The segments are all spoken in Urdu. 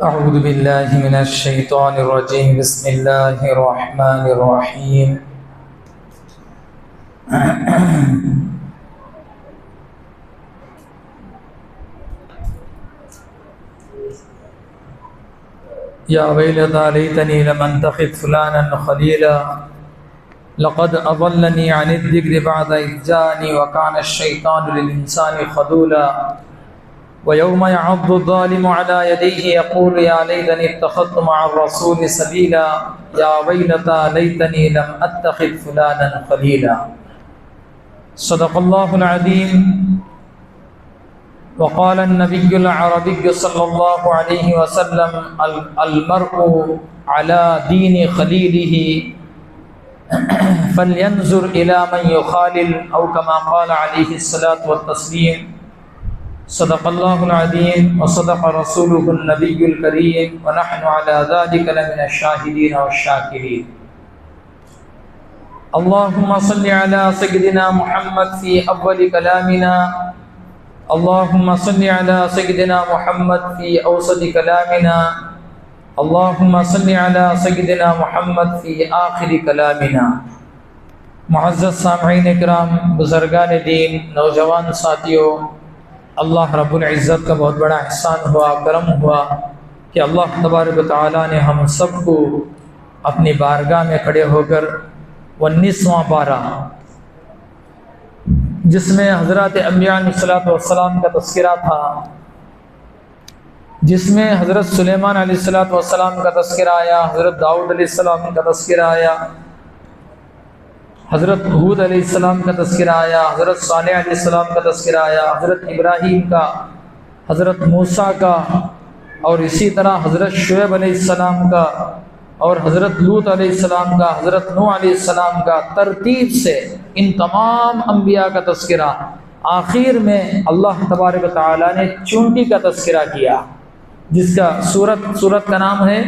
أعوذ بالله من الشيطان الرجيم. بسم الله الرحمن الرحيم. يا ويلتى ليتني لم أتخذ فلانا خليلا لقد أضلني عن الذكر بعد إذ جاءني وكان الشيطان للإنسان خذولا ويوم يعض الظالم على يديه يقول يا ليتني اتخذت مع الرسول سبيلا يا ويلتى ليتني لم أتخذ فلانا خليلا. صدق الله العظيم. وقال النبي العربي صلى الله عليه وسلم المرء على دين خليله فلينظر إلى من يخالل أو كما قال عليه الصلاة والتسليم. صدق الله العظيم وصدق رسوله النبي الكريم ونحن على ذلك لمن الشاهدين والشاكرين. اللهم صل على سيدنا محمد في أول كلامنا، اللهم صل على سيدنا محمد في أوسط كلامنا، اللهم صل على سيدنا محمد في آخر كلامنا. معزز سامعین اکرام، بزرگان دین، نوجوان ساتھیوں، اللہ رب العزت کا بہت بڑا احسان ہوا، کرم ہوا کہ اللہ تبارک و تعالیٰ نے ہم سب کو اپنی بارگاہ میں کھڑے ہو کر 19واں پارہ، جس میں حضرات انبیاء علیہ السلام کا تذکرہ تھا، جس میں حضرت سلیمان علیہ السلام کا تذکرہ آیا، حضرت داؤد علیہ السلام کا تذکرہ آیا، حضرت ہود علیہ السلام کا تذکرہ آیا، حضرت صالح علیہ السلام کا تذکرہ آیا، حضرت ابراہیم کا، حضرت موسیٰ کا، اور اسی طرح حضرت شعیب علیہ السلام کا، اور حضرت لوط علیہ السلام کا، حضرت نوح علیہ السلام کا، ترتیب سے ان تمام انبیاء کا تذکرہ. آخر میں اللہ تبارک و تعالیٰ نے چونٹی کا تذکرہ کیا، جس کا سورت کا نام ہے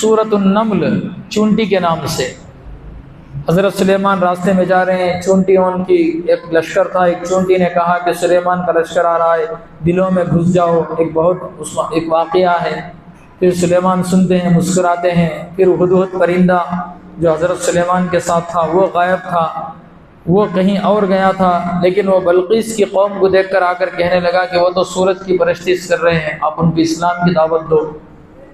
سورۃ النمل، چونٹی کے نام سے. حضرت سلیمان راستے میں جا رہے ہیں، چونٹیوں کی ایک لشکر تھا، ایک چونٹی نے کہا کہ سلیمان کا لشکر آ رہا ہے، دلوں میں گھس جاؤ. ایک واقعہ ہے. پھر سلیمان سنتے ہیں، مسکراتے ہیں. پھر ہدہد پرندہ جو حضرت سلیمان کے ساتھ تھا وہ غائب تھا، وہ کہیں اور گیا تھا، لیکن وہ بلقیس کی قوم کو دیکھ کر آ کر کہنے لگا کہ وہ تو سورج کی پرستش کر رہے ہیں، آپ ان کو اسلام کی دعوت دو.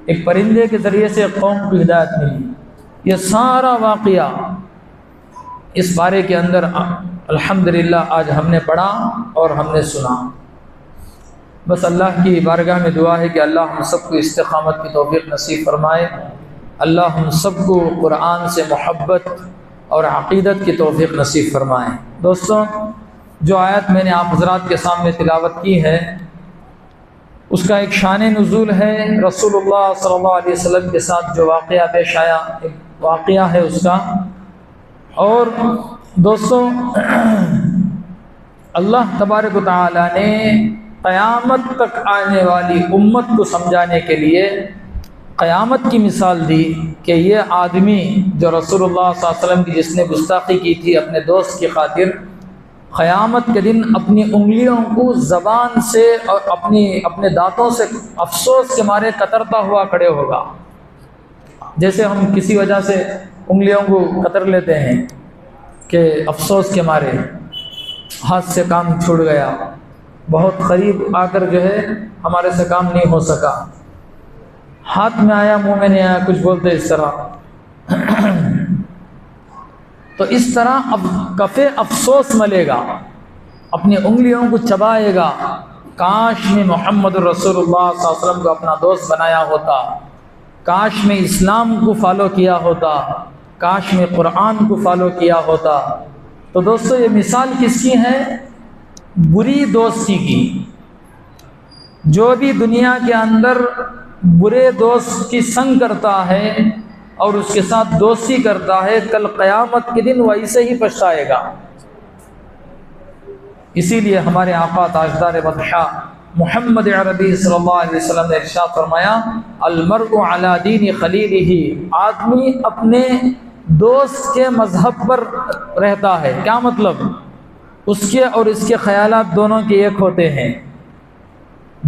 ایک پرندے کے ذریعے سے قوم کو ہدایت ملی. یہ سارا واقعہ اس بارے کے اندر الحمدللہ آج ہم نے پڑھا اور ہم نے سنا. بس اللہ کی بارگاہ میں دعا ہے کہ اللہ ہم سب کو استقامت کی توفیق نصیب فرمائے. اللہ ہم سب کو قرآن سے محبت اور عقیدت کی توفیق نصیب فرمائے. دوستوں، جو آیت میں نے آپ حضرات کے سامنے تلاوت کی ہے، اس کا ایک شان نزول ہے. رسول اللہ صلی اللہ علیہ وسلم کے ساتھ جو واقعہ پیش آیا، ایک واقعہ ہے اس کا. اور دوستوں، اللہ تبارک و تعالیٰ نے قیامت تک آنے والی امت کو سمجھانے کے لیے قیامت کی مثال دی کہ یہ آدمی جو رسول اللہ صلی اللہ علیہ وسلم کی جس نے گستاخی کی تھی اپنے دوست کی خاطر، قیامت کے دن اپنی انگلیوں کو زبان سے اور اپنے دانتوں سے افسوس کے مارے کترتا ہوا کھڑے ہوگا. جیسے ہم کسی وجہ سے انگلیوں کو کتر لیتے ہیں کہ افسوس کے مارے ہاتھ سے کام چھوٹ گیا، بہت قریب آ کر جو ہے ہمارے سے کام نہیں ہو سکا، ہاتھ میں آیا منہ میں نہیں آیا، کچھ بولتے اس طرح. تو اس طرح اب کفے افسوس ملے گا، اپنی انگلیوں کو چبائے گا. کاش میں محمد رسول اللہ صلی اللہ علیہ وسلم کو اپنا دوست بنایا ہوتا، کاش میں اسلام کو فالو کیا ہوتا، کاش میں قرآن کو فالو کیا ہوتا. تو دوستو، یہ مثال کس کی ہے؟ بری دوستی کی. جو بھی دنیا کے اندر برے دوست کی سنگ کرتا ہے اور اس کے ساتھ دوستی کرتا ہے، کل قیامت کے دن وہ ایسے ہی پچھتائے گا. اسی لیے ہمارے آقا تاجدار مدحہ محمد عربی صلی اللہ علیہ وسلم نے ارشاد فرمایا، المرء علی دین خلیلہ، آدمی اپنے دوست کے مذہب پر رہتا ہے. کیا مطلب؟ اس کے اور اس کے خیالات دونوں کے ایک ہوتے ہیں.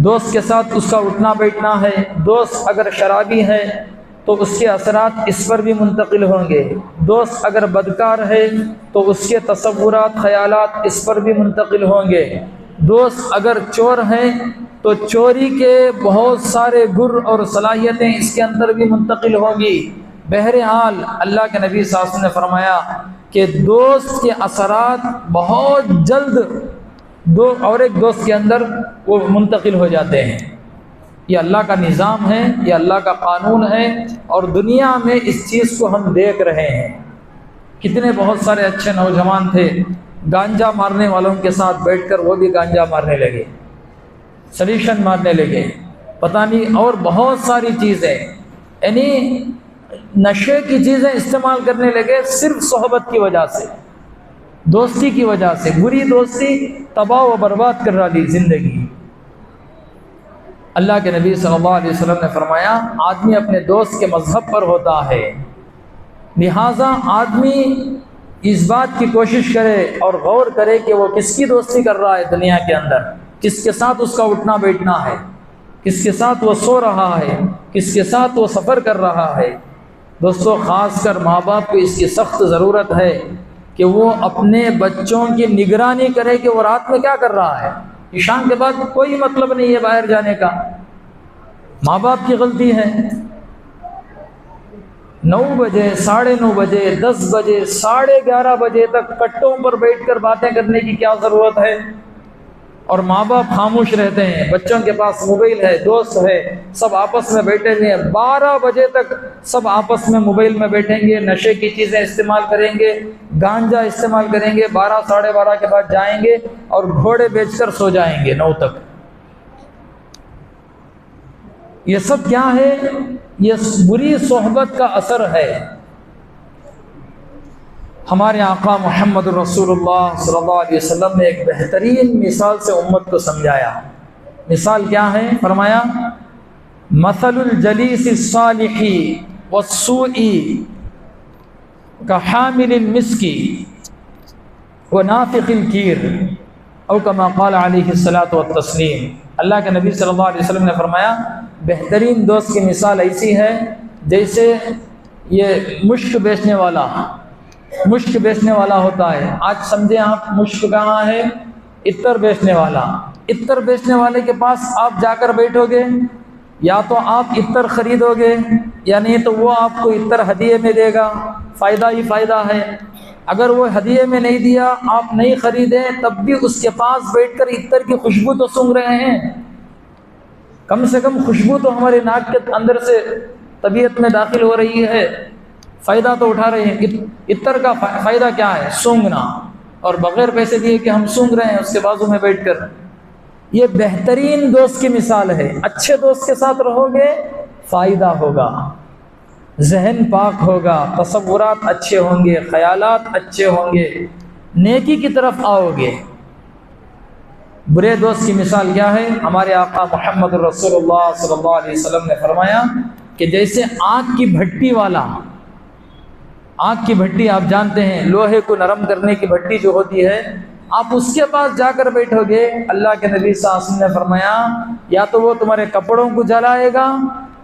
دوست کے ساتھ اس کا اٹھنا بیٹھنا ہے، دوست اگر شرابی ہے تو اس کے اثرات اس پر بھی منتقل ہوں گے، دوست اگر بدکار ہے تو اس کے تصورات خیالات اس پر بھی منتقل ہوں گے، دوست اگر چور ہیں تو چوری کے بہت سارے گر اور صلاحیتیں اس کے اندر بھی منتقل ہوں گی۔ بہرحال اللہ کے نبی صلی اللہ علیہ وسلم نے فرمایا کہ دوست کے اثرات بہت جلد دو اور ایک دوست کے اندر وہ منتقل ہو جاتے ہیں۔ یہ اللہ کا نظام ہے، یہ اللہ کا قانون ہے، اور دنیا میں اس چیز کو ہم دیکھ رہے ہیں۔ کتنے بہت سارے اچھے نوجوان تھے، گانجا مارنے والوں کے ساتھ بیٹھ کر وہ بھی گانجا مارنے لگے، سلیشن مارنے لگے، پتہ نہیں اور بہت ساری چیزیں، یعنی نشے کی چیزیں استعمال کرنے لگے صرف صحبت کی وجہ سے، دوستی کی وجہ سے۔ بری دوستی تباہ و برباد کر رہی زندگی۔ اللہ کے نبی صلی اللہ علیہ وسلم نے فرمایا آدمی اپنے دوست کے مذہب پر ہوتا ہے، لہٰذا آدمی اس بات کی کوشش کرے اور غور کرے کہ وہ کس کی دوستی کر رہا ہے دنیا کے اندر، کس کے ساتھ اس کا اٹھنا بیٹھنا ہے، کس کے ساتھ وہ سو رہا ہے، کس کے ساتھ وہ سفر کر رہا ہے۔ دوستو، خاص کر ماں باپ کو اس کی سخت ضرورت ہے کہ وہ اپنے بچوں کی نگرانی کرے کہ وہ رات میں کیا کر رہا ہے۔ عشاء کے بعد کوئی مطلب نہیں ہے باہر جانے کا، ماں باپ کی غلطی ہے۔ 9 بجے، 9:30 بجے، 10 بجے، 11:30 بجے تک کٹوں پر بیٹھ کر باتیں کرنے کی کیا ضرورت ہے؟ اور ماں باپ خاموش رہتے ہیں، بچوں کے پاس موبائل ہے، دوست ہے، سب آپس میں بیٹھے ہوئے ہیں، 12 بجے تک سب آپس میں موبائل میں بیٹھیں گے، نشے کی چیزیں استعمال کریں گے، گانجا استعمال کریں گے، 12 ساڑھے 12 کے بعد جائیں گے اور گھوڑے بیچ کر سو جائیں گے 9 تک۔ یہ سب کیا ہے؟ یہ بری صحبت کا اثر ہے۔ ہمارے آقا محمد رسول اللہ صلی اللہ علیہ وسلم نے ایک بہترین مثال سے امت کو سمجھایا۔ مثال کیا ہے؟ فرمایا مثل الجلیس الصالح والسوء كحامل المسك ونافخ الكير او كما قال علیہ الصلاۃ والتسلیم۔ اللہ کے نبی صلی اللہ علیہ وسلم نے فرمایا بہترین دوست کی مثال ایسی ہے جیسے یہ مشک بیچنے والا ہوتا ہے۔ آج سمجھیں آپ مشک کہاں ہے؟ عطر بیچنے والا۔ عطر بیچنے والے کے پاس آپ جا کر بیٹھو گے، یا تو آپ عطر خریدو گے یا نہیں تو وہ آپ کو عطر ہدیے میں دے گا، فائدہ ہی فائدہ ہے۔ اگر وہ ہدیے میں نہیں دیا، آپ نہیں خریدے، تب بھی اس کے پاس بیٹھ کر عطر کی خوشبو تو سونگھ رہے ہیں، کم سے کم خوشبو تو ہمارے ناک کے اندر سے طبیعت میں داخل ہو رہی ہے، فائدہ تو اٹھا رہے ہیں۔ عطر کا فائدہ کیا ہے؟ سونگھنا، اور بغیر پیسے دیے کہ ہم سونگھ رہے ہیں اس کے بازو میں بیٹھ کر۔ یہ بہترین دوست کی مثال ہے۔ اچھے دوست کے ساتھ رہو گے فائدہ ہوگا، ذہن پاک ہوگا، تصورات اچھے ہوں گے، خیالات اچھے ہوں گے، نیکی کی طرف آؤ گے۔ برے دوست کی مثال کیا ہے؟ ہمارے آقا محمد رسول اللہ صلی اللہ علیہ وسلم نے فرمایا کہ جیسے آگ کی بھٹی والا، آگ کی بھٹی آپ جانتے ہیں، لوہے کو نرم کرنے کی بھٹی جو ہوتی ہے، آپ اس کے پاس جا کر بیٹھو گے، اللہ کے نبی صلی اللہ علیہ وسلم نے فرمایا یا تو وہ تمہارے کپڑوں کو جلائے گا،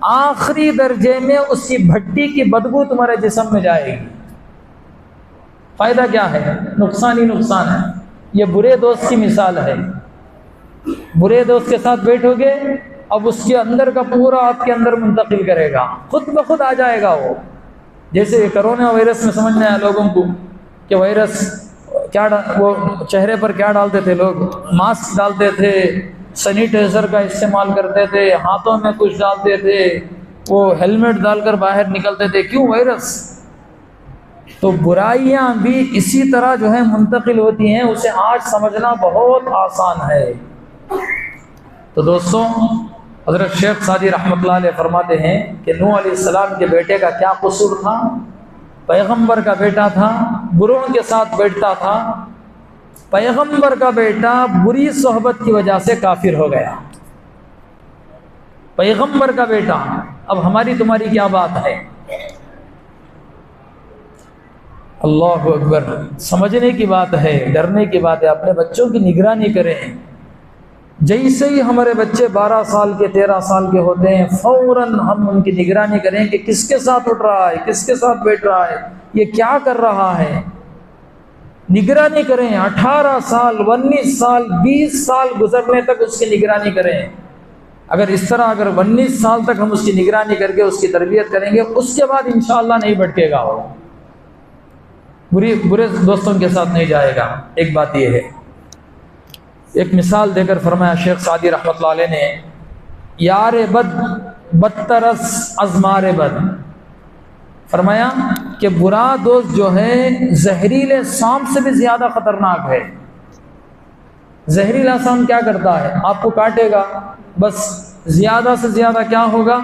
آخری درجے میں اس کی بھٹی کی بدبو تمہارے جسم میں جائے گی۔ فائدہ کیا ہے؟ نقصان ہی نقصان ہے۔ یہ برے دوست کی مثال ہے۔ برے دوست کے ساتھ بیٹھو گے، اب اس کے اندر کا پورا آپ کے اندر منتقل کرے گا، خود بخود آ جائے گا وہ۔ جیسے کرونا وائرس میں سمجھنا ہے لوگوں کو کہ وائرس کیا وہ چہرے پر کیا ڈالتے تھے لوگ؟ ماسک ڈالتے تھے، سینیٹائزر کا استعمال کرتے تھے، ہاتھوں میں کچھ ڈالتے تھے، وہ ہیلمٹ ڈال کر باہر نکلتے تھے۔ کیوں؟ وائرس۔ تو برائیاں بھی اسی طرح جو ہے منتقل ہوتی ہیں، اسے آج سمجھنا بہت آسان ہے۔ تو دوستوں، حضرت شیخ سعدی رحمۃ اللہ علیہ فرماتے ہیں کہ نوح علیہ السلام کے بیٹے کا کیا قصور تھا؟ پیغمبر کا بیٹا تھا، بروں کے ساتھ بیٹھتا تھا، پیغمبر کا بیٹا بری صحبت کی وجہ سے کافر ہو گیا۔ پیغمبر کا بیٹا، اب ہماری تمہاری کیا بات ہے؟ اللہ اکبر، سمجھنے کی بات ہے، ڈرنے کی بات ہے۔ اپنے بچوں کی نگرانی کریں، جیسے ہی ہمارے بچے 12 سال کے 13 سال کے ہوتے ہیں فوراً ہم ان کی نگرانی کریں کہ کس کے ساتھ اٹھ رہا ہے، کس کے ساتھ بیٹھ رہا ہے، یہ کیا کر رہا ہے، نگرانی کریں۔ 18 سال 19 سال 20 سال گزرنے تک اس کی نگرانی کریں۔ اگر اس طرح 19 سال تک ہم اس کی نگرانی کر کے اس کی تربیت کریں گے، اس کے بعد انشاءاللہ نہیں بھٹکے گا، وہ برے دوستوں کے ساتھ نہیں جائے گا۔ ایک بات یہ ہے، ایک مثال دے کر فرمایا شیخ سعدی رحمۃ اللہ علیہ نے، یار بد بدترس از مار بد، فرمایا کہ برا دوست جو ہے زہریلے سانپ سے بھی زیادہ خطرناک ہے۔ زہریلا سانپ کیا کرتا ہے؟ آپ کو کاٹے گا، بس زیادہ سے زیادہ کیا ہوگا؟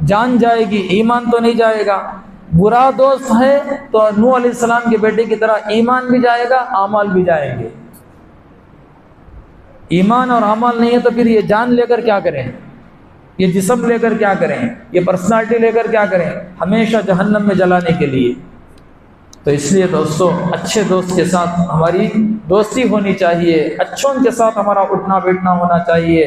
جان جائے گی، ایمان تو نہیں جائے گا۔ برا دوست ہے تو نوح علیہ السلام کے بیٹے کی طرح ایمان بھی جائے گا، اعمال بھی جائیں گے۔ ایمان اور اعمال نہیں ہے تو پھر یہ جان لے کر کیا کریں، یہ جسم لے کر کیا کریں، یہ پرسنالٹی لے کر کیا کریں؟ ہمیشہ جہنم میں جلانے کے لیے۔ تو اس لیے دوستو، اچھے دوست کے ساتھ ہماری دوستی ہونی چاہیے، اچھوں کے ساتھ ہمارا اٹھنا بیٹھنا ہونا چاہیے۔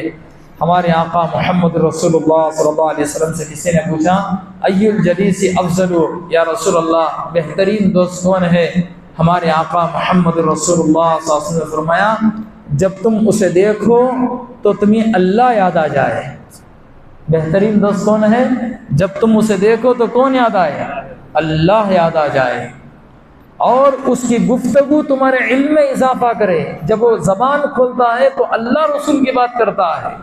ہمارے آقا محمد رسول اللہ صلی اللہ علیہ وسلم سے کسی نے پوچھا، ای الجلیس افضل، یا رسول اللہ بہترین دوست کون ہے؟ ہمارے آقا محمد رسول اللہ صلی اللہ علیہ وسلم نے فرمایا، جب تم اسے دیکھو تو تمہیں اللہ یاد آ جائے۔ بہترین دوست کون ہے؟ جب تم اسے دیکھو تو کون یاد آئے؟ اللہ یاد آ جائے، اور اس کی گفتگو تمہارے علم میں اضافہ کرے۔ جب وہ زبان کھولتا ہے تو اللہ رسول کی بات کرتا ہے،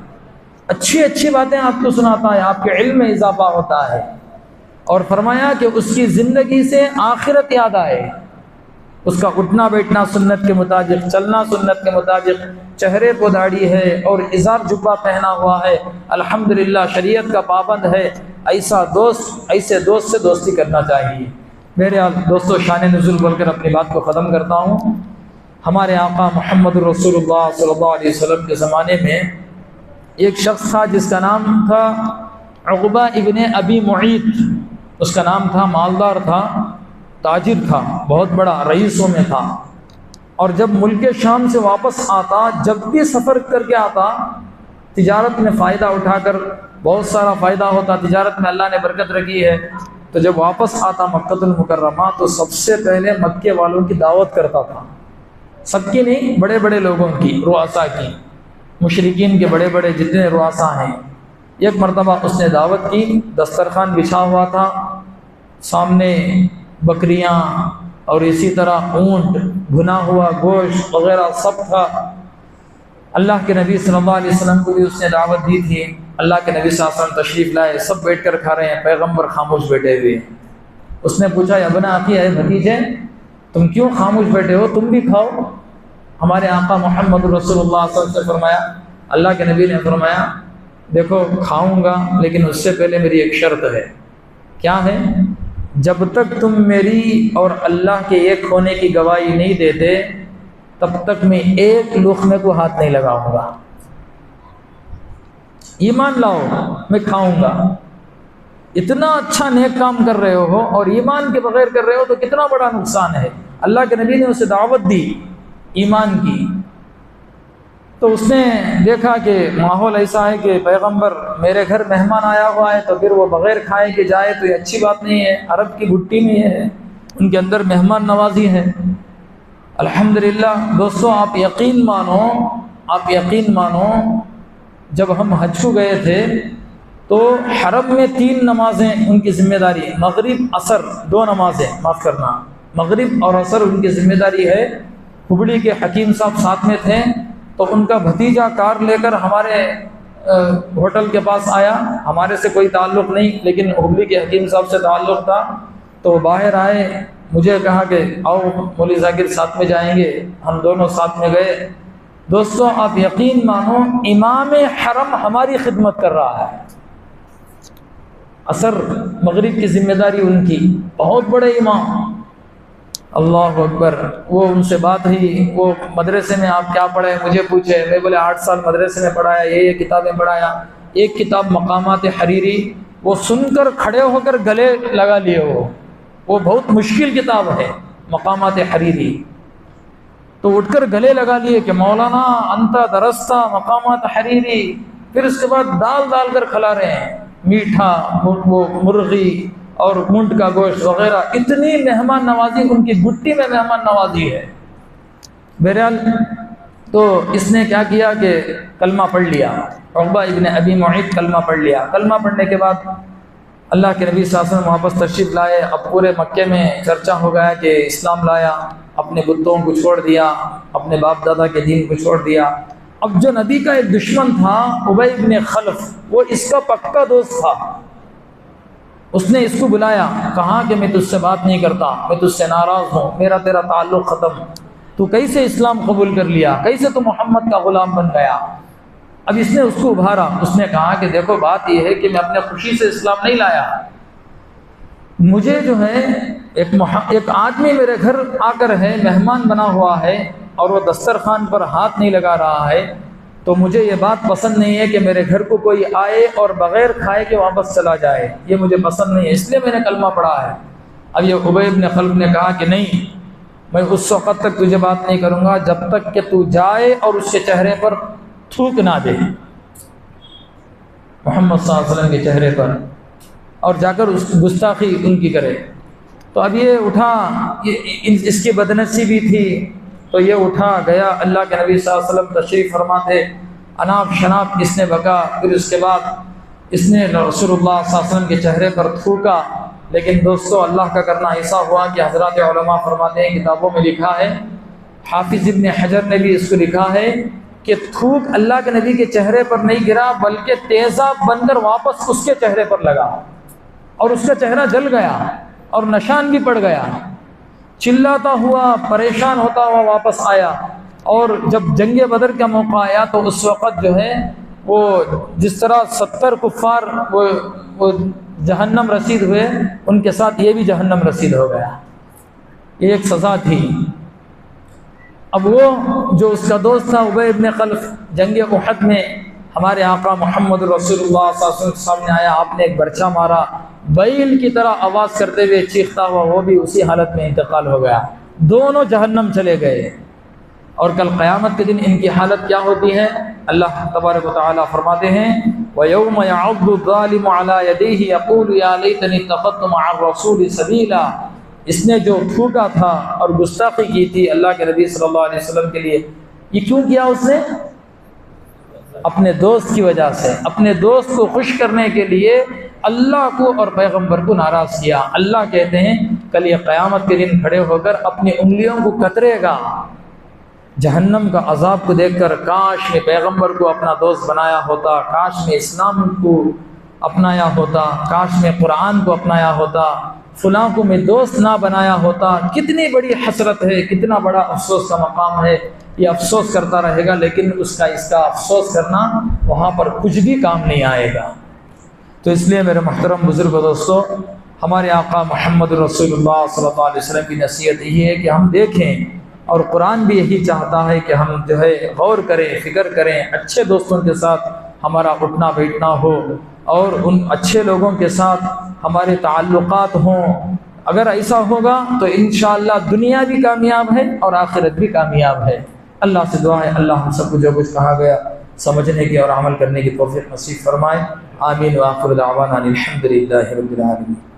اچھی اچھی باتیں آپ کو سناتا ہے، آپ کے علم میں اضافہ ہوتا ہے۔ اور فرمایا کہ اس کی زندگی سے آخرت یاد آئے، اس کا اٹھنا بیٹھنا سنت کے مطابق، چلنا سنت کے مطابق، چہرے کو داڑھی ہے اور ازار جبہ پہنا ہوا ہے، الحمدللہ شریعت کا پابند ہے۔ ایسے دوست سے دوستی کرنا چاہیے۔ میرے دوستو، شان نزول بول کر اپنی بات کو ختم کرتا ہوں۔ ہمارے آقا محمد رسول اللہ صلی اللہ علیہ وسلم کے زمانے میں ایک شخص تھا جس کا نام تھا عقبہ ابن ابی معیط۔ اس کا نام تھا، مالدار تھا، تاجر تھا، بہت بڑا، رئیسوں میں تھا۔ اور جب ملک شام سے واپس آتا، جب بھی سفر کر کے آتا، تجارت میں فائدہ اٹھا کر بہت سارا فائدہ ہوتا، تجارت میں اللہ نے برکت رکھی ہے، تو جب واپس آتا مکہ المکرمہ تو سب سے پہلے مکے والوں کی دعوت کرتا تھا، سب کی نہیں، بڑے بڑے لوگوں کی، رؤساء کی، مشرکین کے بڑے بڑے جتنے رؤساء ہیں۔ ایک مرتبہ اس نے دعوت کی، دسترخوان بچھا ہوا تھا، سامنے بکریاں اور اسی طرح اونٹ، بھنا ہوا گوشت وغیرہ سب تھا۔ اللہ کے نبی صلی اللہ علیہ وسلم کو بھی اس نے دعوت دی تھی۔ اللہ کے نبی صلی اللہ علیہ وسلم تشریف لائے، سب بیٹھ کر کھا رہے ہیں، پیغمبر خاموش بیٹھے ہوئے ہیں۔ اس نے پوچھا، یا ابن اخی، اے بھتیجے، تم کیوں خاموش بیٹھے ہو؟ تم بھی کھاؤ۔ ہمارے آقا محمد رسول اللہ صلی اللہ علیہ وسلم سے فرمایا، اللہ کے نبی نے فرمایا، دیکھو کھاؤں گا لیکن اس سے پہلے میری ایک شرط ہے۔ کیا ہے؟ جب تک تم میری اور اللہ کے ایک ہونے کی گواہی نہیں دیتے، تب تک میں ایک لقمے کو ہاتھ نہیں لگاؤں گا۔ ایمان لاؤ، میں کھاؤں گا۔ اتنا اچھا نیک کام کر رہے ہو اور ایمان کے بغیر کر رہے ہو تو کتنا بڑا نقصان ہے۔ اللہ کے نبی نے اسے دعوت دی ایمان کی، تو اس نے دیکھا کہ ماحول ایسا ہے کہ پیغمبر میرے گھر مہمان آیا ہوا ہے، تو پھر وہ بغیر کھائے کہ جائے تو یہ اچھی بات نہیں ہے۔ عرب کی گھٹی میں یہ ہے، ان کے اندر مہمان نوازی ہے۔ الحمدللہ دوستو، آپ یقین مانو، جب ہم حج کو گئے تھے تو حرم میں 3 نمازیں ان کی ذمہ داری، مغرب عصر 2 نمازیں، معاف کرنا، مغرب اور عصر ان کی ذمہ داری ہے۔ ہبڑی کے حکیم صاحب ساتھ میں تھے، تو ان کا بھتیجا کار لے کر ہمارے ہوٹل کے پاس آیا، ہمارے سے کوئی تعلق نہیں لیکن ہبلی کے حکیم صاحب سے تعلق تھا، تو وہ باہر آئے، مجھے کہا کہ آؤ مولوی ذاکر ساتھ میں جائیں گے، ہم دونوں ساتھ میں گئے۔ دوستو، آپ یقین مانو، امام حرم ہماری خدمت کر رہا ہے، عصر مغرب کی ذمہ داری ان کی، بہت بڑے امام، اللہ اکبر۔ وہ ان سے بات ہوئی، وہ مدرسے میں آپ کیا پڑھے مجھے پوچھے، میں بولے 8 سال مدرسے میں پڑھایا، یہ کتابیں پڑھایا۔ ایک کتاب مقامات حریری، وہ سن کر کھڑے ہو کر گلے لگا لیے، وہ بہت مشکل کتاب ہے، مقامات حریری۔ تو اٹھ کر گلے لگا لیے کہ مولانا انتا درستہ مقامات حریری، پھر اس کے بعد دال ڈال کر کھلا رہے ہیں، میٹھا، وہ مرغی اور اونٹ کا گوشت وغیرہ، اتنی مہمان نوازی، ان کی گٹی میں مہمان نوازی ہے۔ بہرحال تو اس نے کیا کیا کہ کلمہ پڑھ لیا، عقبہ ابن ابی معیط کلمہ پڑھ لیا۔ کلمہ پڑھنے کے بعد اللہ کے نبی صلی اللہ علیہ وسلم واپس تشریف لائے۔ اب پورے مکے میں چرچا ہو گیا کہ اسلام لایا، اپنے بتوں کو چھوڑ دیا، اپنے باپ دادا کے دین کو چھوڑ دیا۔ اب جو نبی کا ایک دشمن تھا ابی بن خلف، وہ اس کا پکا دوست تھا، اس نے اس کو بلایا، کہا کہ میں تجھ سے بات نہیں کرتا، میں تجھ سے ناراض ہوں، میرا تیرا تعلق ختم، تو کیسے اسلام قبول کر لیا، کیسے تو محمد کا غلام بن گیا۔ اب اس نے اس کو ابھارا، اس نے کہا کہ دیکھو بات یہ ہے کہ میں اپنے خوشی سے اسلام نہیں لایا، مجھے جو ہے ایک آدمی میرے گھر آ کر ہے، مہمان بنا ہوا ہے، اور وہ دسترخوان پر ہاتھ نہیں لگا رہا ہے، تو مجھے یہ بات پسند نہیں ہے کہ میرے گھر کو کوئی آئے اور بغیر کھائے کے واپس چلا جائے، یہ مجھے پسند نہیں ہے، اس لیے میں نے کلمہ پڑھا ہے۔ اب یہ ابی بن خلف نے کہا کہ نہیں، میں اس وقت تک تجھے بات نہیں کروں گا جب تک کہ تو جائے اور اس کے چہرے پر تھوک نہ دے، محمد صلی اللہ علیہ وسلم کے چہرے پر، اور جا کر اس گستاخی ان کی کرے۔ تو اب یہ اٹھا، اس کی بدنصیبی بھی تھی، تو یہ اٹھا گیا، اللہ کے نبی صلی اللہ علیہ وسلم تشریف فرما تھے، اناپ شناپ اس نے بکا، پھر اس کے بعد اس نے رسول اللہ صلی اللہ علیہ وسلم کے چہرے پر تھوکا۔ لیکن دوستو اللہ کا کرنا ایسا ہوا کہ حضرات علماء فرماتے ہیں، کتابوں میں لکھا ہے، حافظ ابن حجر نے بھی اس کو لکھا ہے کہ تھوک اللہ کے نبی کے چہرے پر نہیں گرا، بلکہ تیزاب بن کر واپس اس کے چہرے پر لگا، اور اس کا چہرہ جل گیا اور نشان بھی پڑ گیا، چلاتا ہوا پریشان ہوتا ہوا واپس آیا۔ اور جب جنگ بدر کا موقع آیا تو اس وقت جو ہے وہ جس طرح 70 کفار وہ جہنم رسید ہوئے، ان کے ساتھ یہ بھی جہنم رسید ہو گیا، یہ ایک سزا تھی۔ اب وہ جو اس کا دوست تھا ابی ابن خلف، جنگ احد میں ہمارے آقا محمد رسول اللہ صلی اللہ علیہ وسلم کے سامنے آیا، آپ نے ایک برچہ مارا، بیل کی طرح آواز کرتے ہوئے چیختا ہوا، وہ بھی اسی حالت میں انتقال ہو گیا، دونوں جہنم چلے گئے۔ اور کل قیامت کے دن ان کی حالت کیا ہوتی ہے، اللہ تبارک و تعالیٰ فرماتے ہیں وَيَوْمَ يَعُضُّ الظَّالِمُ عَلَىٰ يَدَيْهِ يَقُولُ يَا لَيْتَنِي اتَّخَذْتُ مَعَ الرَّسُولِ سَبِيلًا۔ اس نے جو تھوکا تھا اور گستاخی کی تھی اللہ کے نبی صلی اللہ علیہ وسلم کے لیے، یہ کیوں کیا اس نے؟ اپنے دوست کی وجہ سے، اپنے دوست کو خوش کرنے کے لیے اللہ کو اور پیغمبر کو ناراض کیا۔ اللہ کہتے ہیں کل یہ قیامت کے دن کھڑے ہو کر اپنی انگلیوں کو کترے گا جہنم کا عذاب کو دیکھ کر، کاش میں پیغمبر کو اپنا دوست بنایا ہوتا، کاش میں اسلام کو اپنایا ہوتا، کاش میں قرآن کو اپنایا ہوتا، فلاں کو میں دوست نہ بنایا ہوتا۔ کتنی بڑی حسرت ہے، کتنا بڑا افسوس کا مقام ہے، یہ افسوس کرتا رہے گا، لیکن اس کا افسوس کرنا وہاں پر کچھ بھی کام نہیں آئے گا۔ تو اس لیے میرے محترم بزرگ و دوستو، ہمارے آقا محمد رسول اللہ صلی اللہ علیہ وسلم کی نصیحت یہی ہے کہ ہم دیکھیں، اور قرآن بھی یہی چاہتا ہے کہ ہم جو ہے غور کریں، فکر کریں، اچھے دوستوں کے ساتھ ہمارا اٹھنا بیٹھنا ہو، اور ان اچھے لوگوں کے ساتھ ہمارے تعلقات ہوں۔ اگر ایسا ہوگا تو انشاءاللہ دنیا بھی کامیاب ہے اور آخرت بھی کامیاب ہے۔ اللہ سے دعا ہے اللہ ہم سب کو جو کچھ کہا گیا سمجھنے کی اور عمل کرنے کی توفیق نصیب فرمائے۔ آمین۔ وآخر دعوانا الحمدللہ رب العالمین۔